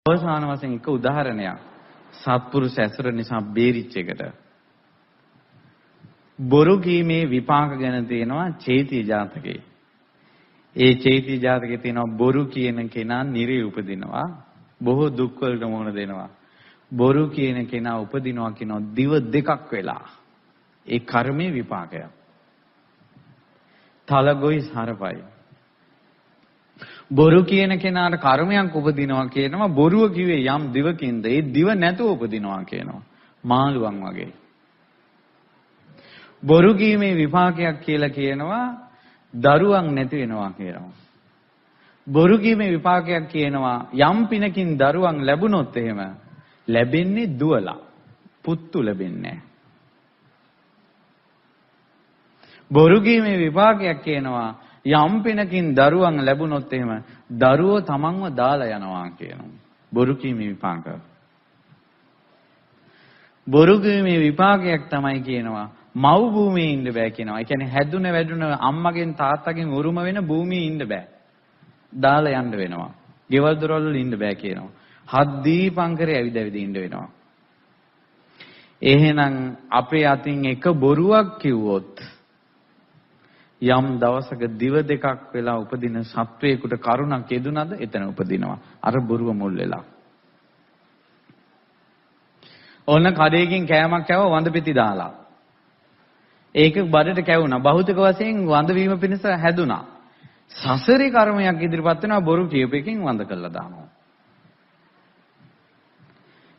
අවසාන වශයෙන් එක උදාහරණයක් සත්පුරුෂ ඇසුර නිසා බේරිච්ච එකට බොරු කීමේ විපාක ගැන තියෙනවා චෛත්‍ය ජාතකේ. ඒ චෛත්‍ය ජාතකේ තියෙනවා බොරු කියන කෙනා නිරේ උපදිනවා බොහෝ දුක් වලට මුහුණ දෙනවා. බොරු කියන කෙනා උපදිනවා කියනවා දිව දෙකක් වෙලා. ඒ කර්මයේ විපාකය. තලගොයි සරපයි. බොරු කියන කෙනාට කර්මයක් උපදිනවා කියනවා බොරුව කිව්වේ යම් දිවකින්ද ඒ දිව නැතුව උපදිනවා කියනවා මාළුවන් වගේ. බොරු කීමේ විපාකයක් කියලා කියනවා දරුවන් නැති වෙනවා කියනවා. බොරු කීමේ විපාකයක් කියනවා යම් පිනකින් දරුවන් ලැබුණොත් එහෙම ලැබෙන්නේ දුවලා පුත්තු ලැබෙන්නේ නැහැ. බොරු කීමේ විපාකයක් කියනවා යම් පිනකින් දරුවන් ලැබුණොත් එහෙම දරුවෝ තමන්ව දාලා යනවා කියනවා. බොරු කීමේ විපාක. බොරු කීමේ විපාකයක් තමයි කියනවා මව් භූමියේ ඉන්න බෑ කියනවා. ඒ කියන්නේ හැදුන වැඩුන අම්මගෙන් තාත්තගෙන් උරුම වෙන භූමියේ ඉන්න බෑ. දාලා යන්න වෙනවා. ගෙවල් දොරවල් වල ඉන්න බෑ කියනවා. හත් දීපංකරේ ඇවිද ඇවිද ඉන්න වෙනවා. එහෙනම් අපේ අතින් එක බොරුවක් කිව්වොත් යම් දවසක දිව දෙකක් වෙලා උපදින සත්වයකට කරුණක් යෙදුනද එතන උපදිනවා. අර බොරුව මුල් වෙලා. ඕන කඩේකින් කෑමක් කෑව වඳ පිටි දාලා. ඒක බඩට කැවුනා. භෞතික වශයෙන් වඳ වීම පිණිස හැදුනා. සසරේ කර්මයක් ඉදිරිපත් වෙනවා බොරු කියපෙකින් වඳ කළා දානවා.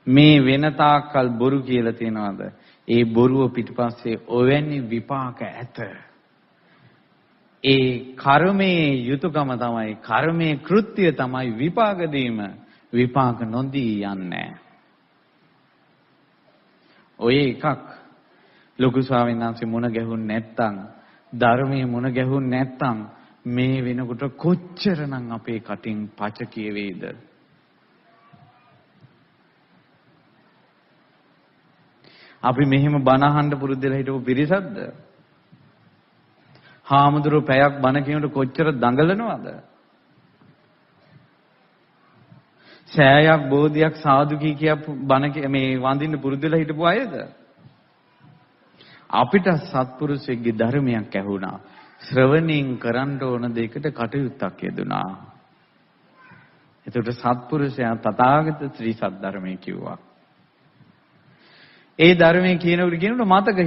මේ වෙන තාක්කල් බොරු කියලා තියනවාද? ඒ බොරුව පිටිපස්සේ ඔවැනි විපාක ඇත. ඒ කර්මයේ යුතුයකම තමයි කර්මයේ කෘත්‍ය තමයි විපාක දීම. විපාක නොදී යන්නේ. ඔය එකක් ලොකු ස්වාමීන් වහන්සේ මුණ ගැහුන්නේ නැත්තම් ධර්මයේ මුණ ගැහුන්නේ නැත්තම් මේ වෙනකොට කොච්චරනම් අපේ කටින් පච කියවේද? අපි මෙහෙම බණ අහන්න පුරුදු වෙලා හිටපු පිරිසක්ද? හාමුදුරුවෝ පැයක් බණ කියනකොට කොච්චර දඟලනවද? සෑයක් බෝධියක් සාදු කියපු බණ මේ වඳින්න පුරුදු වෙලා හිටපු අයද? අපිට සත්පුරුෂයෙක්ගේ ධර්මයක් ඇහුණා. ශ්‍රවණයෙන් කරන්න ඕන දෙයකට කටයුත්තක් යෙදුණා. එතකොට සත්පුරුෂයා තථාගත ශ්‍රී සද්ධර්මයේ කිව්වා. ඒ ධර්මයේ කියනකොට මතක